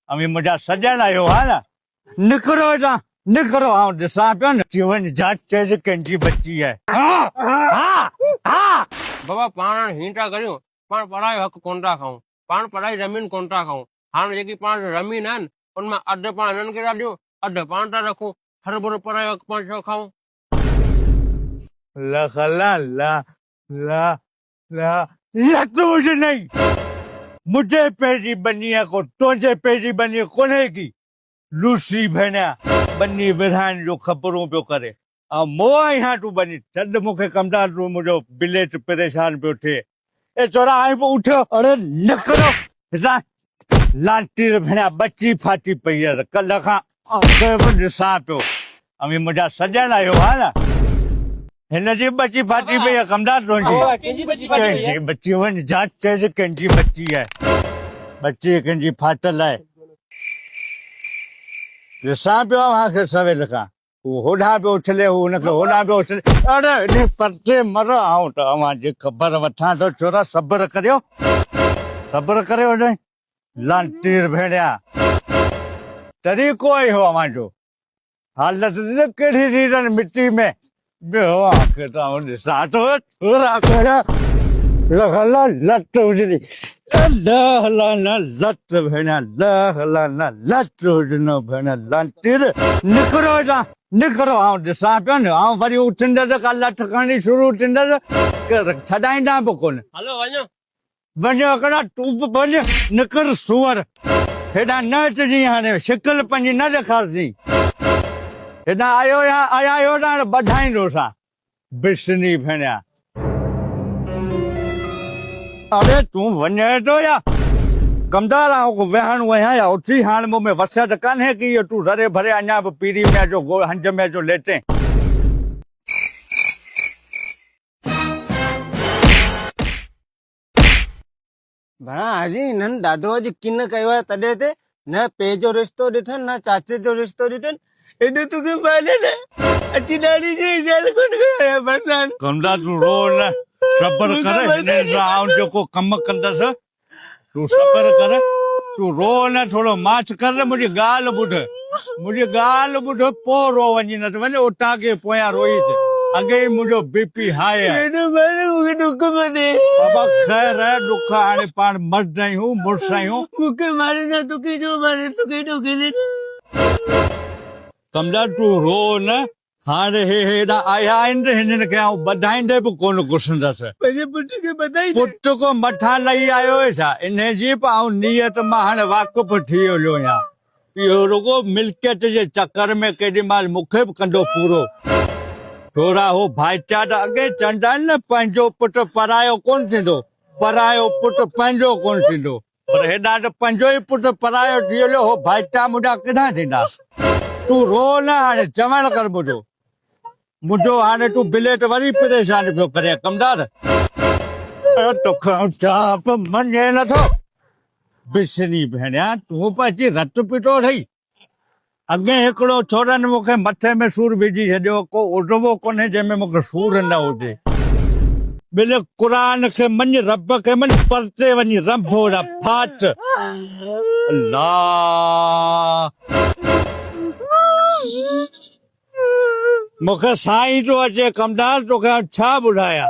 अमी मुझा सजन आयो हा ना निकरो जा निकरो आओ दिसा पियो न जीवन जाट चेज कंजी बच्ची है बाबा पाण हींटा करियो पाण पढ़ाई हक कोन्टा खाऊं पाण पढ़ाई जमीन कोन्टा खाऊं हाणे जेकी पाण जमीन है न उनमें अधु पाण हिननि खे था ॾियूं अधु पाण था रखूं हर भर पढ़ाई हक पाण छो खाऊं ला ला ला ला ला ला तो मुझे नहीं मुझे पेजी बनिया को तुझे पेजी बनिया कोने की लूसी भेणिया बनी विधान जो खबरों पियो करे ऐं मोह यहाँ तूं बनी छॾ मूंखे कमदार तूं मुंहिंजो बिलेट परेशान पियो थिए ए चोरा आई पोइ उठियो अड़े निकिरो हितां लांटी भेणिया बची फाटी पई आहे कल्ह खां बि ॾिसां पियो अमी मुंहिंजा सजन आयो हा न हिनजी बची फाटी पई आहे कमदार तुंहिंजी बची वञ जांच चइज कंहिंजी बची आहे बची कंहिंजी फाटल आहे ॾिसां पियो अव्हांखे सवेल खां हू होॾां पियो उछले हू हुनखे होॾां पियो उछले अड़े हेॾे परते मर आऊं त अव्हांजी ख़बर वठां थो छोरा सब्र करियो होॾे लांटीर भेणिया तरीक़ो ई हो अव्हांजो हालत न कहिड़ी रीज़न मिटी में ॿियो आख़िर त ॾिसां थो लट हुजणी लट भेणिया लट हुजणो भेण लांटीर निकिरो आऊं ॾिसां पियो न आऊं वरी उथंदसि का लठ खणी शुरू थींदसि छॾाईंदा बि कोन हलो वञो वञो कड़ा तूं बि वञ निकिर सूअर हेॾां न अचिजी हाणे शिकिल पंहिंजी न ॾेखारजी हेॾां आया आहियो न ॿधाईंदोसां बिसनी भेणिया अरे तूं वञे थो या कमदार आऊं वेहण वया या उथी हाणे मूं में वसियत कान्हे की इहो तूं ररे भरे अञा बि पीड़ी में जो हंज में जो लेटे भणा हाजी हिननि ॾाढो अॼु किन कयो आहे तॾहिं ते न पे जो रिश्तो ॾिठनि न चाचे जो रिश्तो ॾिठनि एॾो तोखे माने न अची ॾाढी जी ॻाल्हि कोन कयो बरसात कमदार तूं रो न सब्र कर हिन सां आऊं जेको कमु कंदसि तूं सब्र कर तूं रो न थोरो माच कर न मुंहिंजी ॻाल्हि ॿुध पोइ रो वञी न त वञ उतां खे पोयां रोईसि अॻे ई मुंहिंजो बीपी हाई आहे मूंखे दुख मथे बाबा ख़ैर आहे दुख हाणे पाण मर्द आहियूं मुड़ुस आहियूं मूंखे मारे न तोखे जो मारे तोखे ॾोके दे कमदार तूं रो न हाणे हे हेॾा आया आहिनि त हिननि खे आऊं ॿधाईंदे बि कोन घुसंदसि पंहिंजे पुट खे ॿधाई पुट को मथां लही आयो आहे छा इन जी बि आऊं नियत मां हाणे वाक़ुफ़ थी वियो आहियां इहो रुगो मिल्कियत जे चकर में केॾी महिल मूंखे बि कंदो पूरो थोरा हो भाईचारा अॻे चवंदा आहिनि न पंहिंजो पुटु परायो कोन थींदो परायो पुटु पंहिंजो कोन थींदो पर हेॾा त पंहिंजो ई पुटु परायो थी वियो हो भाईचारा मुंहिंजा किथां थींदा तूं रो न हाणे चवण कर मुंहिंजो हाणे तूं बिलेट वरी परेशान पियो करे कमदार तोखां चाप मञे नथो बिसनी भेणिया तूं बि अची रत पिटो ठही अॻे हिकिड़ो छोरनि मूंखे मथे में सूर विझी छॾियो को उॾिबो कोन्हे जंहिंमें मूंखे सूर न हुजे ॿिए क़ुर खे मञ रब खे मञ परते वञी रंभो फाट अल्लाह मूंखे साईं थो अचे कमदार तोखे छा ॿुधायां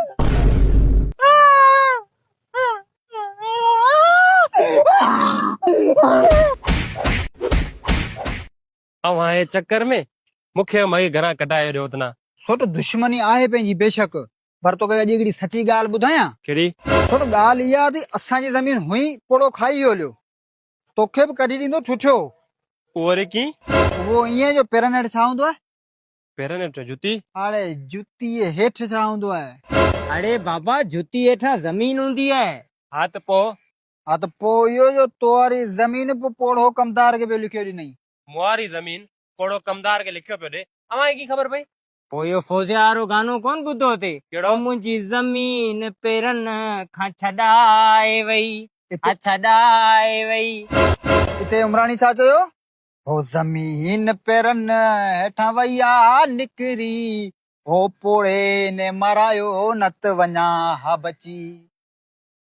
अव्हां जे चक्कर में मूंखे मई घरां कढाए ॾियो त न छो त दुश्मनी आहे पंहिंजी बेशक पर तोखे अॼु हिकिड़ी सची ॻाल्हि ॿुधायां कहिड़ी छो त ॻाल्हि इहा थी असांजी ज़मीन हुई पोड़ो खाई वियो तोखे बि कढी ॾींदो छुछो उहो वरी कीअं उहो ईअं जो पेरनि हेठि छा हूंदो आहे पेरनि हेठि जुती अड़े जुतीअ हेठि छा हूंदो आहे अरे बाबा जुती हेठां ज़मीन हूंदी आहे हा त पोइ हा त पोइ इहो जो तो वारी ज़मीन पोइ पोड़ो कमदार खे पियो लिखियो ॾिनई मुआरी ज़मीन पोड़ो कमदार खे लिखियो पियो ॾे अव्हां खे कीअं ख़बर पई पोइ इहो फौजिया वारो गानो कोन ॿुधो अथई कहिड़ो मुंहिंजी ज़मीन पेरनि खां छॾाए वई छॾाए वई हिते उमराणी छा चयो हो ज़मीन पेरनि हेठां वई आ निकिरी हो पोड़े ने मारायो न त वञा हा बची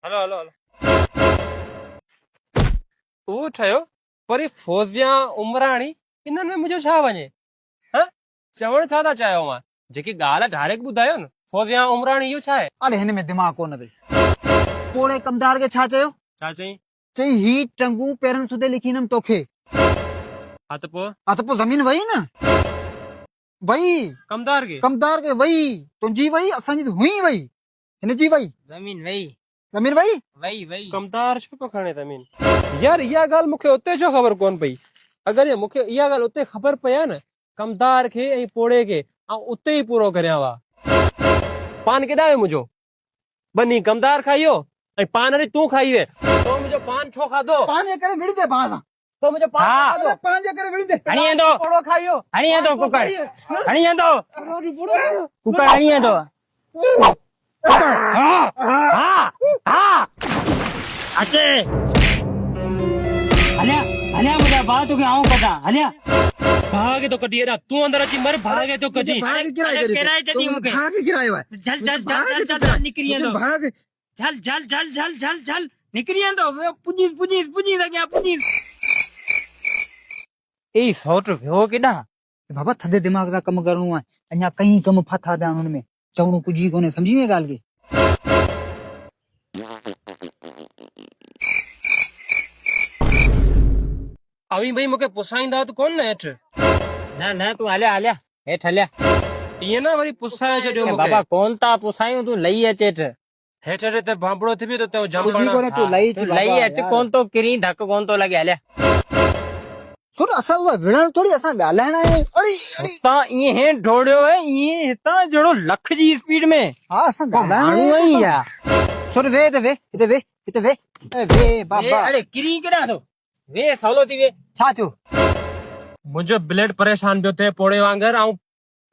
हलो उहो ठहियो पर ही फौजिया उमराणी इन्हनि में मुंहिंजो छा वञे? हाँ चवण छा था चाहियो मां? जेकी ॻाल्हि डायरेक्ट ॿुधायो न, फौजिया उमराणी इहो छा आहे? अरे हिन में दिमाग़ कोन अथई। पोड़े कमदार खे छा चयो? छा चई? चई ही टंगू पेरनि सुधे लिखींदमि तोखे। हा त पोइ ज़मीन वई न, वई कमदार खे कमदार खे वई, तुंहिंजी वई, असांजी हुई वई, हिनजी वई, ज़मीन वई ज़मीन वई। वई वई कमदार छो पियो खणे ज़मीन? यार इहा ॻाल्हि मूंखे उते छो ख़बर कोन पई? अगरि मूंखे इहा ॻाल्हि उते ख़बर पई आहे न, कमदार खे ऐं पोड़े खे ऐं उते ई पूरो करियां हुआ। पान केॾा आहे मुंहिंजो? बनी कमदार खाइयो ऐं पान वरी तूं खाई वे। तो मुंहिंजो पान छो खाधो? पान जे करे विड़ी दे बाला, तो मुंहिंजो पान हा। छो खाधो? पान जे करे विड़ी दे। हणी वेंदो पोड़ो खाइयो, हणी वेंदो पान छो कुकर खाइए? हणी वेंदो कुकर हणी वेंदो हा हा अचे हलिया हलिया मुंहिंजा भाउ तोखे आऊं कढां हलिया भागे तो कटी एड़ा तू अंदर अची मर भागे तो कटी। भाग किराए किराए ते ॾी मूंखे भाग किराए है झल झल झल झल झल निकिरी वेंदो भाग। झल झल झल झल झल झल निकिरी वेंदो पुॼी पुॼी पुॼी अॻियां पुॼी ए सौट वियो केॾां बाबा थदे दिमाग सा कम करणो है, अञा कई कम फाथा पिया हुननि में, चवणो कुझु कोन्हे, समझी में ॻाल्हि खे? अवी भाई मूंखे पुसाईंदा त कोन न हेठि? न न तूं हलिया हलिया हेठि हलिया ईअं न वरी पुसाए छॾियो मूंखे। बाबा कोन था पुसायूं तूं लही अच हेठि हेठि हेठि त भांबड़ो थी पियो त जम कुझु कोन्हे, तूं लही अच तूं बाबा लही अच यार। कोन तो किरी धक कोन तो लॻे हलिया सुन असां उहा विढ़ण थोड़ी, असां ॻाल्हाइण आहे। अरे हितां ईअं हेठि डोड़ियो है ईअं हितां जहिड़ो लख जी स्पीड में हा असां माण्हू ॻाल्हाइण आई आहे। या सुन वे हिते वे हिते वे हिते वे वे बाबा। अरे किरी केॾां थो वे सवलो थी वे छा थियो? मुंहिंजो ब्लेड परेशान पियो थिए पोड़े वांगुरु, ऐं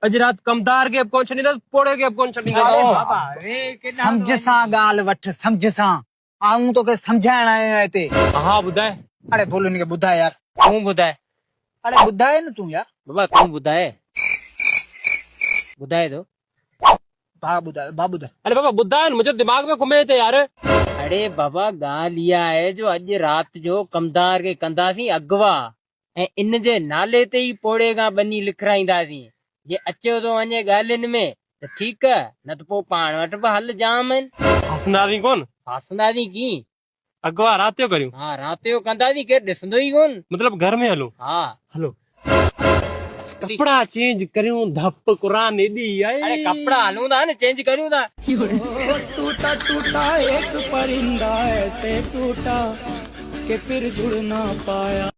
अॼु राति कमदार खे बि कोन छॾींदसि, पोड़े खे बि कोन अरे छॾींदसि। बाबा वे केॾां समझ सां ॻाल्हि वठ, समझ सां। आऊं तोखे सम्झाइण आयो आहियां हिते। हा ॿुधाए। अरे बोल हिनखे ॿुधाए यार। तूं ॿुधाए अरे ॿुधाए न तूं यार। बाबा तूं ॿुधाए ॿुधाए तो भा ॿुधाए, भा ॿुधाए। अरे बाबा ॿुधाए न, मुंहिंजो दिमाग़ में घुमे थो यार। अरे बाबा ॻाल्हि इहा आहे जो अॼु राति जो कमदार खे कंदासीं अगवा ऐं इन जे नाले ते ई पोड़े खां बनी लिखाईंदासीं। जे अचो तो वञे ॻाल्हियुनि में त ठीकु आहे, न त पोइ पाण वटि बि हल जाम आहिनि। हसंदासीं कोन, हसंदासीं कीअं? अगवा राति जो करियूं, हा राति जो कंदासीं, केरु ॾिसंदो ई कोन। मतिलब घर में हलो। हा हलो कपड़ा चेंज करियूं, धप कुरान एॾी अरे आहे। कपिड़ा हलूं था न, चेंज करियूं था। टूटा टूटा एक परिंदा ऐसे टूटा कि फिर जुड़ ना पाया।